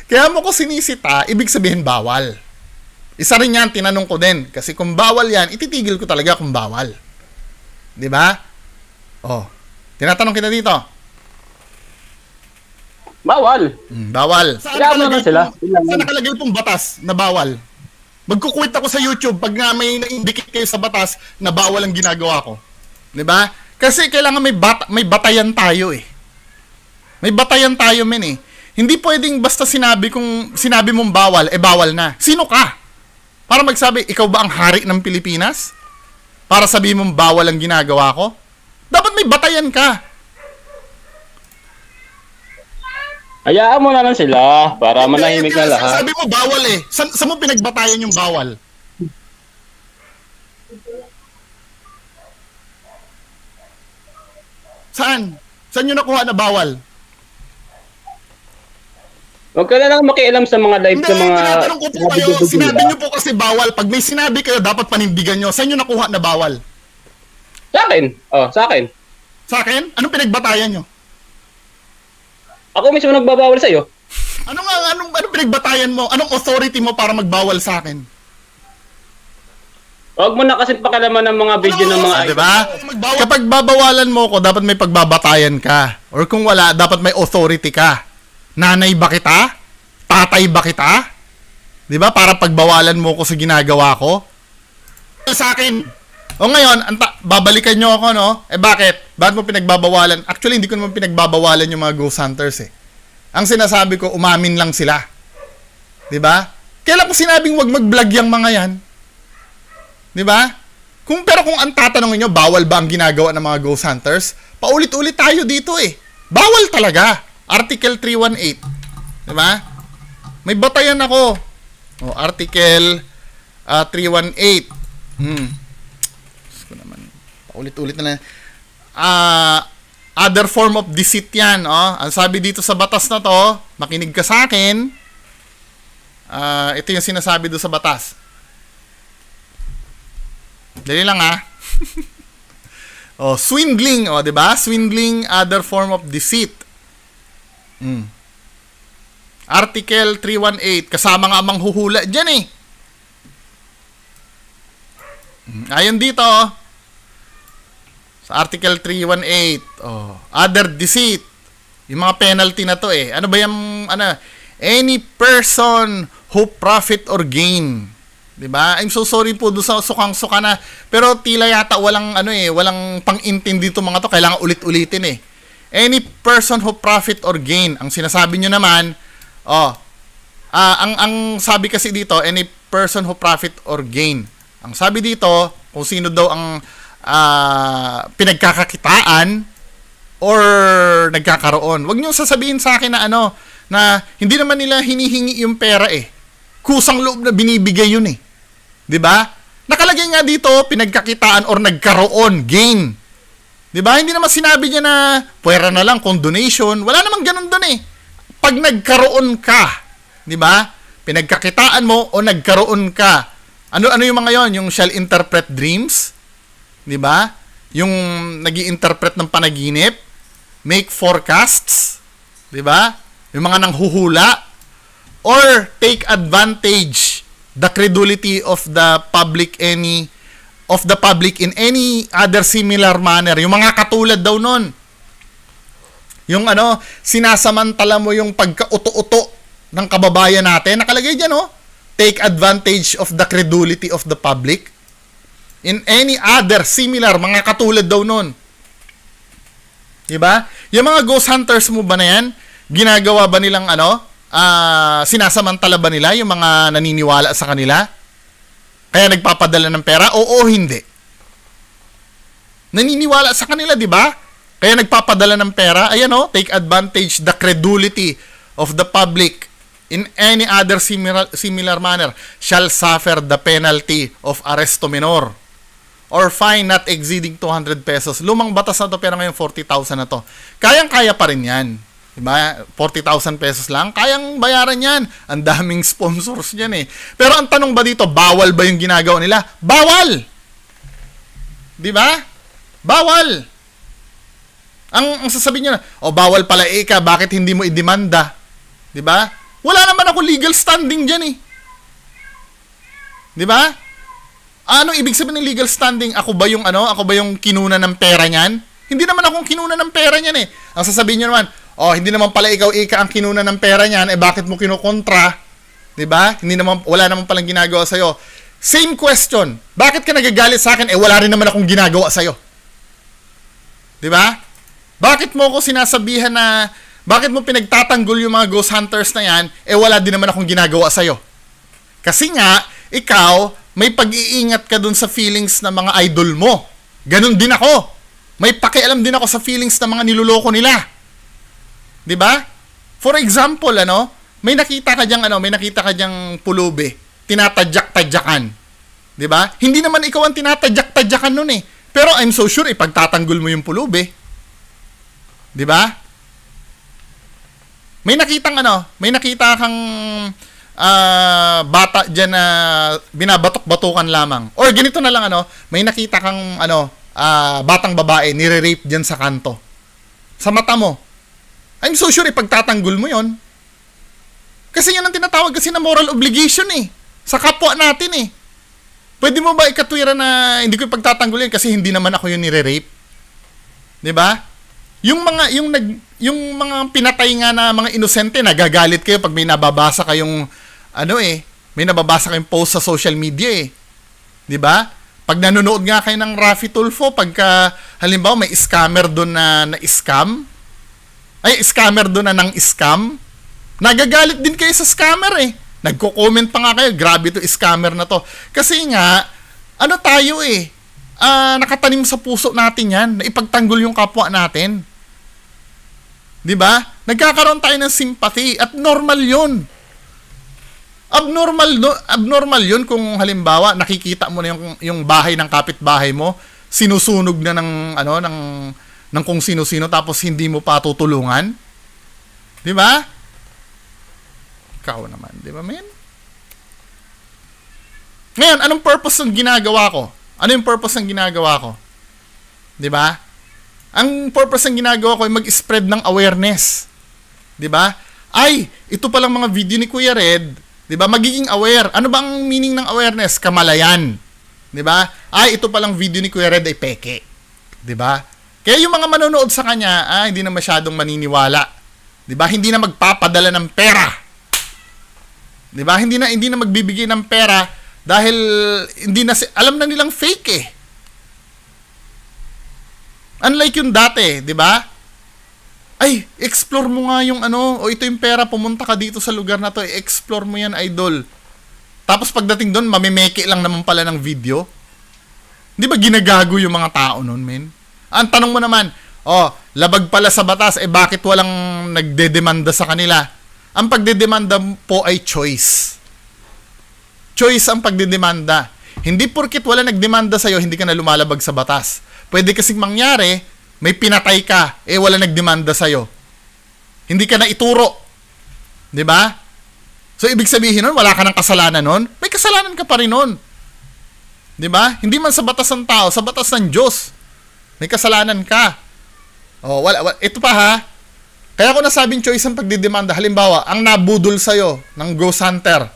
Kaya mo ko sinisita, ibig sabihin bawal. Isa rin yan, tinanong ko din. Kasi kung bawal yan, ititigil ko talaga kung bawal. Diba? Oh. Tinatanong kita dito. Bawal. Bawal. Saan nakalagay pong batas na bawal? Magkukwit ako sa YouTube pag nga may na-indicate kayo sa batas na bawal ang ginagawa ko. Diba? Kasi kailangan may batayan tayo eh. May batayan tayo men eh. Hindi pwedeng basta sinabi mong bawal, bawal na. Sino ka? Para magsabi, ikaw ba ang hari ng Pilipinas? Para sabihin mong bawal ang ginagawa ko? Dapat may batayan ka. Hayaan mo na lang sila para manahimik na lahat. Sabi mo bawal eh. Saan mo pinagbatayan yung bawal? Saan? Saan nyo nakuha na bawal? Huwag ka na lang makialam sa mga live sa mga... Tinatanong ko po kayo, sinabi nyo po kasi bawal. Pag may sinabi kayo, dapat panindigan nyo. Saan nyo nakuha na bawal? Sa akin. Sa akin. Sa akin? Anong pinagbatayan nyo? Ako mismo nagbabawal sa'yo. Anong pinagbatayan mo? Anong authority mo para magbawal sa akin? Huwag mo na kasi pakialaman ng mga video ng mga... Diba? Kapag babawalan mo ko, dapat may pagbabatayan ka. Or kung wala, dapat may authority ka. Nanay ba kita? Tatay ba kita? Diba? Para pagbawalan mo ko sa ginagawa ko. Sa akin. O ngayon, babalikan nyo ako, no? Bakit? Bakit mo pinagbabawalan? Actually, hindi ko naman pinagbabawalan yung mga ghost hunters eh. Ang sinasabi ko, umamin lang sila. Diba? Kailan ko sinabing wag mag-vlog yung mga yan? Diba? Pero kung ang tatanungin nyo, bawal ba ang ginagawa ng mga ghost hunters? Paulit-ulit tayo dito eh. Bawal talaga. Article 318. Diba? May batayan ako. Article 318. Paulit-ulit na lang. Other form of deceit yan. Ang sabi dito sa batas na to, makinig ka sa akin. Ito yung sinasabi doon sa batas. Dali lang swindling, diba? Swindling, other form of deceit. Article 318, kasama nga manghuhula dyan eh. Ayon dito, sa Article 318, other deceit. Yung mga penalty na to eh. Ano ba yung, any person who profit or gain. Diba? I'm so sorry po doon sa sukang-suka na. Pero tila yata walang, walang pang-intindi dito mga to. Kailangan ulit-ulitin eh. Any person who profit or gain. Ang sinasabi nyo naman, ang sabi kasi dito, any person who profit or gain. Ang sabi dito, kung sino daw ang pinagkakakitaan or nagkakaroon. Huwag nyo sasabihin sa akin na na hindi naman nila hinihingi yung pera eh. Kusang loob na binibigay yun eh. 'Di ba? Nakalagay nga dito, pinagkakitaan or nagkaroon, gain. 'Di ba? Hindi naman sinabi niya na pwera na lang kung donation. Wala namang ganun doon eh. Pag nagkaroon ka, 'di ba? Pinagkakitaan mo o nagkaroon ka. Ano yung mga 'yon? Yung shall interpret dreams, 'di ba? Yung nag-i-interpret ng panaginip, make forecasts, 'di ba? Yung mga nanghuhula or take advantage the credulity of the public in any other similar manner. Yung mga katulad daw nun. Yung sinasamantala mo yung pagka-uto-uto ng kababayan natin. Nakalagay dyan, take advantage of the credulity of the public in any other similar, mga katulad daw nun. Diba? Yung mga ghost hunters mo ba na yan, ginagawa ba nilang sinasamantala ba nila yung mga naniniwala sa kanila? Kaya nagpapadala ng pera? Oo, hindi. Naniniwala sa kanila, di ba? Kaya nagpapadala ng pera. Ayan take advantage the credulity of the public in any other similar manner shall suffer the penalty of arresto minor or fine not exceeding 200 pesos. Lumang batas na to pero ngayon 40,000 na to. Kayang-kaya pa rin yan. Diba? 40,000 pesos lang, kayang bayaran yan. Ang daming sponsors yan eh. Pero ang tanong ba dito, bawal ba yung ginagawa nila? Bawal! Diba? Bawal! Ang sasabihin nyo na, bawal pala ka, bakit hindi mo idemanda? Diba? Wala naman ako legal standing dyan eh. Diba? Anong ibig sabihin ng legal standing? Ako ba yung kinuna ng pera niyan? Hindi naman akong kinuna ng pera niyan eh. Ang sasabihin nyo naman, hindi naman pala ikaw ang kinuna ng pera niyan, bakit mo kinukontra? 'Di ba? Wala naman palang ginagawa sa iyo. Same question. Bakit ka nagagalit sa akin? Wala rin naman akong ginagawa sa iyo. 'Di ba? Bakit mo ako sinasabihan na bakit mo pinagtatanggol yung mga ghost hunters na yan? Wala din naman akong ginagawa sa iyo. Kasi nga, ikaw may pag-iingat ka dun sa feelings ng mga idol mo. Ganun din ako. May pakialam din ako sa feelings ng mga niloloko nila. 'Di ba? For example, may nakita ka diyang pulubi, tinatadyak-tadyakan. 'Di ba? Hindi naman ikaw ang tinatadyak-tadyakan noon eh. Pero I'm so sure ipagtatanggol mo yung pulubi. 'Di ba? May nakita kang bata diyan na binabatok-batukan lamang. Or ganito na lang may nakita kang batang babae nire-rape diyan sa kanto. Sa mata mo. I'm so sure ipagtatanggol mo yon. Kasi yan ang tinatawag kasi na moral obligation eh. Sa kapwa natin eh. Pwede mo ba ikatwira na hindi ko ipagtatanggol yan kasi hindi naman ako yung nire-rape? 'Di ba? Yung mga pinatay nga na mga inosente, nagagalit kayo pag may nababasa kayong may nababasa kayong post sa social media eh. 'Di ba? Pag nanonood nga kayo ng Raffy Tulfo, pagka halimbawa may scammer doon na scammer doon na nang scam, nagagalit din kayo sa scammer eh. Nagko-comment pa nga kayo, grabe to scammer na to. Kasi nga, tayo eh, nakatanim sa puso natin yan, na ipagtanggol yung kapwa natin. 'Di ba? Nagkakaroon tayo ng sympathy at normal yun. Abnormal yun kung halimbawa nakikita mo na yung bahay ng kapitbahay mo, sinusunog na ng kung sino-sino tapos hindi mo pa tutulungan. 'Di ba? Ikaw naman, 'di ba, men? Ngayon, anong purpose ng ginagawa ko? Ano yung purpose ng ginagawa ko? 'Di ba? Ang purpose ng ginagawa ko ay mag-spread ng awareness. 'Di ba? Ay, ito palang mga video ni Kuya Red, 'di ba? Magiging aware. Ano ba ang meaning ng awareness? Kamalayan. 'Di ba? Ay, ito palang video ni Kuya Red ay peke. 'Di ba? Kaya yung mga manonood sa kanya, hindi na masyadong maniniwala. 'Di ba? Hindi na magpapadala ng pera. 'Di ba? Hindi na magbibigay ng pera dahil alam na nilang fake eh. Unlike yung dati, 'di ba? Ay, explore mo nga yung ito yung pera, pumunta ka dito sa lugar na to, explore mo yan, idol. Tapos pagdating doon, mamimeke lang naman pala ng video. 'Di ba ginagago yung mga tao noon, men? Ang tanong mo naman, labag pala sa batas, bakit walang nagdedemanda sa kanila? ang pagdedemanda po ay choice. Choice ang pagdedemanda. Hindi porkit wala nagdemanda sa'yo, hindi ka na lumalabag sa batas. Pwede kasing mangyari, may pinatay ka, wala nagdemanda sa'yo. Hindi ka na ituro. Di ba? So, ibig sabihin nun, wala ka ng kasalanan nun? May kasalanan ka pa rin nun. Di ba? Hindi man sa batas ng tao, sa batas ng Diyos. May kasalanan ka. Oh, wala. Ito pa ha. Kaya ko nasabing choice ang pagdidemanda. Halimbawa, ang nabudol sa'yo ng ghost hunter,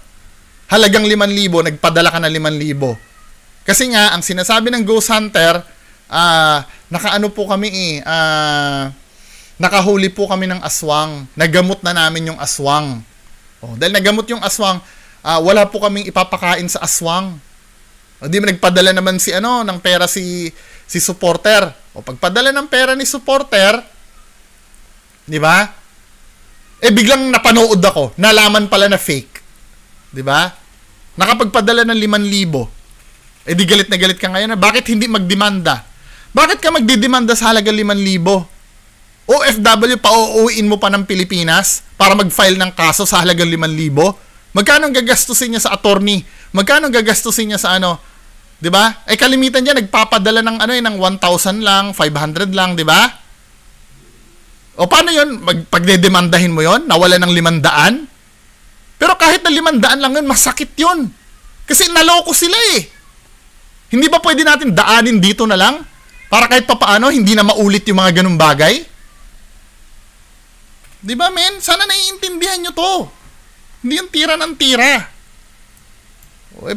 halagang 5,000, nagpadala ka ng 5,000. Kasi nga, ang sinasabi ng ghost hunter, nakaano po kami nakahuli po kami ng aswang. Nagamot na namin yung aswang. Oh, dahil nagamot yung aswang, wala po kaming ipapakain sa aswang. O di nagpadala naman ng pera si supporter. O pagpadala ng pera ni supporter, di ba? Biglang napanood ako, nalaman pala na fake. Di ba? Nakapagpadala ng 5,000. Di galit na galit ka ngayon. Bakit hindi magdemanda? Bakit ka magdidemanda sa halaga 5,000? OFW, pa-uuwiin mo pa ng Pilipinas para mag-file ng kaso sa halagang 5,000? Magkano ang gagastusin niya sa attorney? Magkano ang gagastusin niya sa ano? 'Di ba? Kalimitan niya nagpapadala ng ng 1,000 lang, 500 lang, 'di ba? O paano 'yon? Pagdedemandahin mo 'yon? Nawala ng 500? Pero kahit na 500 lang 'yon, masakit 'yon. Kasi naloko sila eh. Hindi ba pwede natin daanin dito na lang? Para kahit papaano hindi na maulit yung mga ganung bagay? Di ba, men? Sana naiintindihan nyo to. Hindi yung tira ng tira.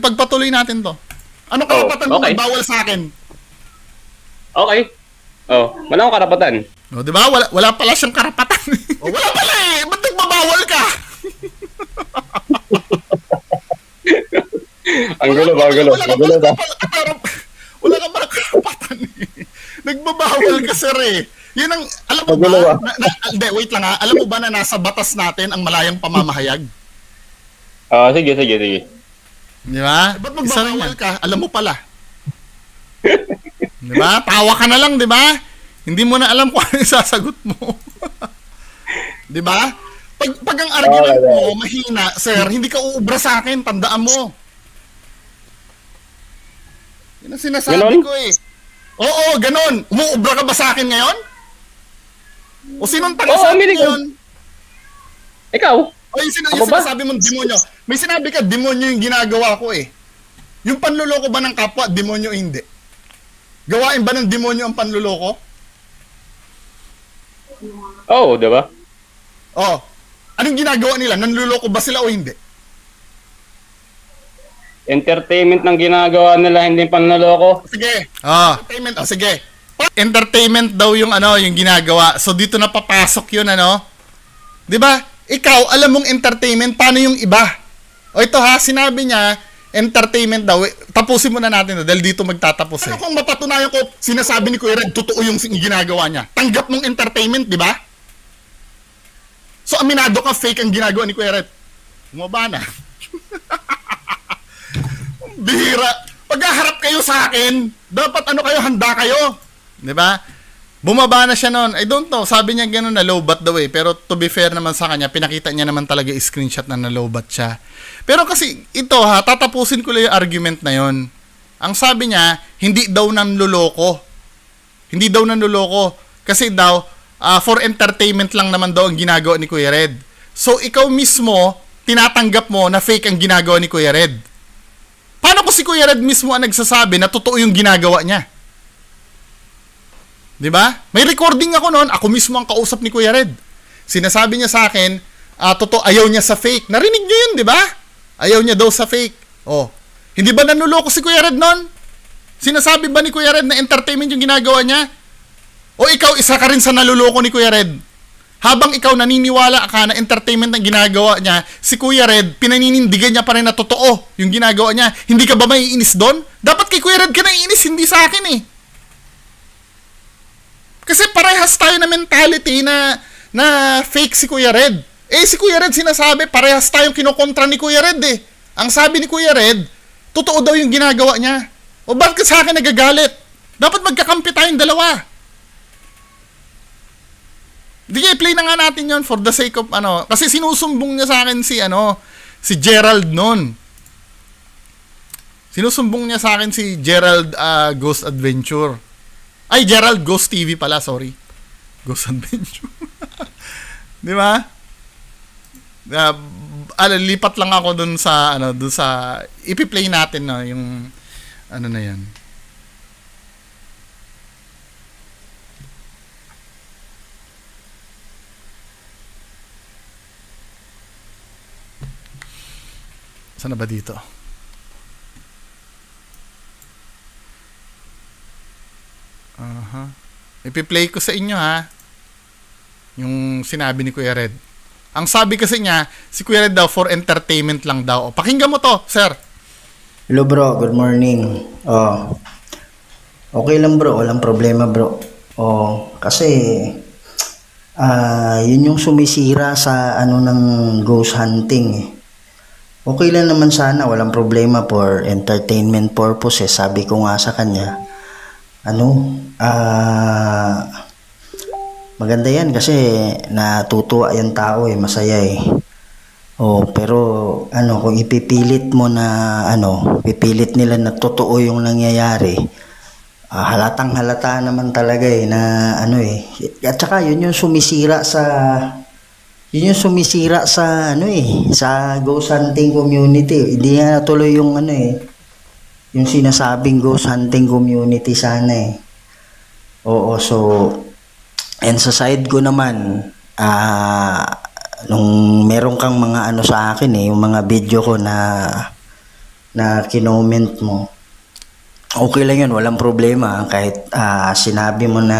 Pagpatuloy natin to. Ano karapatan mo magbawal sa akin? Okay. Wala akong karapatan. Di ba? Wala pala siyang karapatan. Wala pala eh. Ba't nagbabawal ka? Ang gulo ba? Wala ka pala karapatan eh. Nagbabawal ka, sir eh. Yun ang, alam mo ba, wait lang ha, alam mo ba na nasa batas natin ang malayang pamamahayag? Sige. Di ba? Ba't magbabawal ka? Alam mo pala. Di ba? Tawa ka na lang, di ba? Hindi mo na alam kung ano yung sasagot mo. Di ba? Pag ang argument mo mahina, sir, hindi ka uubra sa akin, tandaan mo. Yun ang sinasabi ko eh. Oo, ganun. Umuubra ka ba sa akin ngayon? O sinong tangasabi yun? Ikaw? O yung sinasabi mong demonyo. May sinabi ka, demonyo yung ginagawa ko eh. Yung panluloko ba ng kapwa, demonyo hindi? Gawain ba ng demonyo ang panluloko? Oo, diba? Oo. Anong ginagawa nila? Nanluloko ba sila o hindi? Entertainment ng ginagawa nila, hindi panloloko. Sige. Entertainment. Sige. Entertainment daw yung yung ginagawa. So dito na papasok yun 'Di ba? Ikaw alam mong entertainment, paano yung iba? O ito ha, sinabi niya entertainment daw. Tapusin muna natin dahil dito magtatapos eh. Ano kung mapatunayan ko sinasabi ni Kuya Red totoo yung ginagawa niya? Tanggap mong entertainment, 'di ba? So aminado ka fake ang ginagawa ni Kuya Red. Bumaba na. Bihira. Paghaharap kayo sa akin, dapat kayo, handa kayo. 'Di ba? Bumaba na siya noon. I don't know. Sabi niya gano'n na lowbat daw eh. Pero to be fair naman sa kanya, pinakita niya naman talaga screenshot na lowbat siya. Pero kasi ito tatapusin ko lang yung argument na yon. Ang sabi niya, hindi daw nanloloko. Hindi daw nanloloko. Kasi daw, for entertainment lang naman daw ang ginagawa ni Kuya Red. So ikaw mismo, tinatanggap mo na fake ang ginagawa ni Kuya Red. Paano ko si Kuya Red mismo ang nagsasabi na totoo yung ginagawa niya? Di ba? May recording ako noon. Ako mismo ang kausap ni Kuya Red. Sinasabi niya sa akin, totoo, ayaw niya sa fake. Narinig niyo yun, di ba? Ayaw niya daw sa fake. Hindi ba nanuloko si Kuya Red noon? Sinasabi ba ni Kuya Red na entertainment yung ginagawa niya? O ikaw, isa ka rin sa naluloko ni Kuya Red? Habang ikaw naniniwala ka na entertainment ang ginagawa niya, si Kuya Red, pinaninindigan niya pa rin na totoo yung ginagawa niya. Hindi ka ba maiinis doon? Dapat kay Kuya Red ka naiinis, hindi sa akin eh. Kasi parehas tayo na mentality na fake si Kuya Red. Si Kuya Red sinasabi, parehas tayong kinokontra ni Kuya Red eh. Ang sabi ni Kuya Red, totoo daw yung ginagawa niya. O bakit sa akin nagagalit? Dapat magkakampi tayong dalawa. Sige, play na nga natin yon for the sake of ano. Kasi sinusumbong niya sa akin si Gerald nun. Sinusumbong niya sa akin si Gerald Ghost Adventure. Ay, Gerald Ghost TV pala, sorry. Ghost Adventure. Di ba? Lipat lang ako dun sa ipi-play natin na yung ano na yan. Saan na ba dito? Ipi-play ko sa inyo ha. Yung sinabi ni Kuya Red. Ang sabi kasi niya, si Kuya Red daw for entertainment lang daw. Pakinggan mo to, sir. Hello bro, good morning. Okay lang bro, walang problema bro. Kasi yun yung sumisira sa ano ng ghost hunting eh. Okay lang naman sana, walang problema for entertainment purposes. Sabi ko nga sa kanya, maganda yan kasi natutuwa yung tao eh, masaya eh. Pero kung ipipilit mo na pipilit nila na totoo yung nangyayari, halatang halata naman talaga eh na At saka yun yung sumisira sa sa ghost hunting community. Hindi na tuloy yung yung sinasabing ghost hunting community sana eh. So and sa side ko naman, nung meron kang mga sa akin yung mga video ko na kinoment mo, okay lang yun, walang problema. Kahit sinabi mo na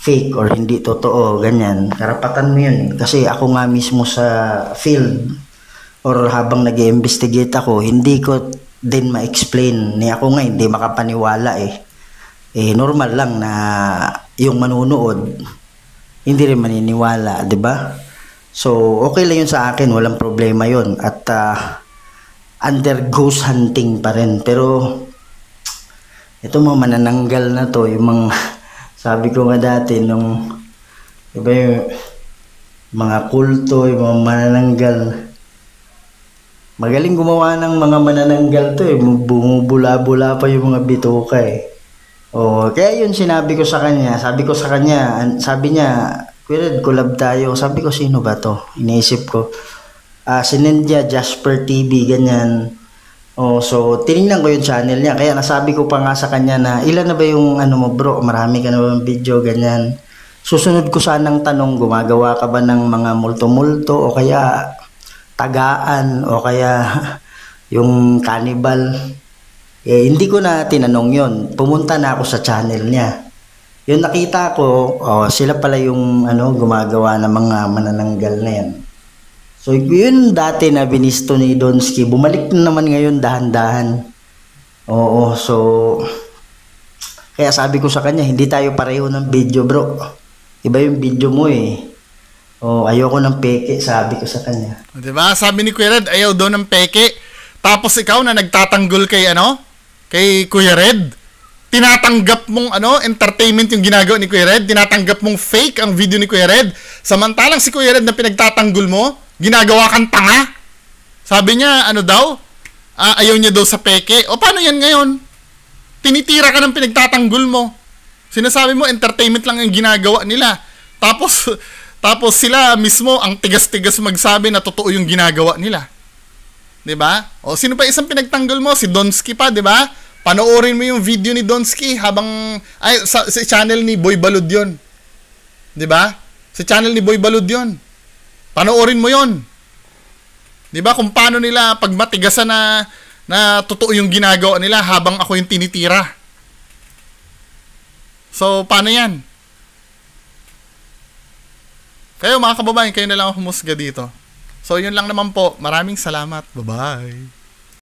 fake or hindi totoo, ganyan, karapatan mo yun. Kasi ako nga mismo sa field or habang nag-i-investigate ako, hindi ko din ma-explain. Ako nga hindi makapaniwala eh. Normal lang na yung manunood hindi rin maniniwala, 'di ba? So, okay lang 'yun sa akin, walang problema 'yun. At under ghost hunting pa rin. Pero ito mga manananggal na to, yung mga sabi ko nga dati nung iba yung mga kulto, yung mga manananggal. Magaling gumawa ng mga manananggal to eh. Bumubula-bula pa yung mga bituka eh. Kaya yun sinabi ko sa kanya. Sabi niya, Kuya, collab tayo. Sabi ko, sino ba to? Iniisip ko. Sinend niya, Jasper TV, ganyan. So, tinignan ko yung channel niya. Kaya nasabi ko pa nga sa kanya na, ilan na ba yung mo bro? Marami ka na ba video, ganyan. Susunod ko sanang tanong, gumagawa ka ba ng mga multo-multo o kaya tagaan o kaya yung cannibal? Hindi ko na tinanong yon. Pumunta na ako sa channel niya. Yung nakita ko, sila pala yung gumagawa ng mga manananggal na yan. So yun dati na binisto ni Donsky, bumalik na naman ngayon dahan-dahan. So kaya sabi ko sa kanya, hindi tayo pareho ng video bro. Iba yung video mo eh. Ayoko ng peke, sabi ko sa kanya. Diba? Sabi ni Kuya Red, ayaw daw ng peke. Tapos ikaw na nagtatanggol kay kay Kuya Red, tinatanggap mong entertainment yung ginagawa ni Kuya Red, tinatanggap mong fake ang video ni Kuya Red, samantalang si Kuya Red na pinagtatanggol mo, ginagawa kang tanga. Sabi niya, ayaw niya daw sa peke. Paano yan ngayon? Tinitira ka ng pinagtatanggol mo. Sinasabi mo, entertainment lang ang ginagawa nila. Tapos sila mismo, ang tigas-tigas magsabi na totoo yung ginagawa nila. 'Di ba? Sino pa isang pinagtanggol mo? Si Donsky pa, 'di ba? Panoorin mo yung video ni Donsky sa channel ni Boy Balud 'yon. 'Di ba? Sa channel ni Boy Balud 'yon. Panoorin mo 'yon. 'Di ba kung paano nila pag matigasan na totoo yung ginagawa nila habang ako yung tinitira. So, paano 'yan? Kayo mga kababayan, kayo na lang ang humusga dito. So, yun lang naman po. Maraming salamat. Bye-bye.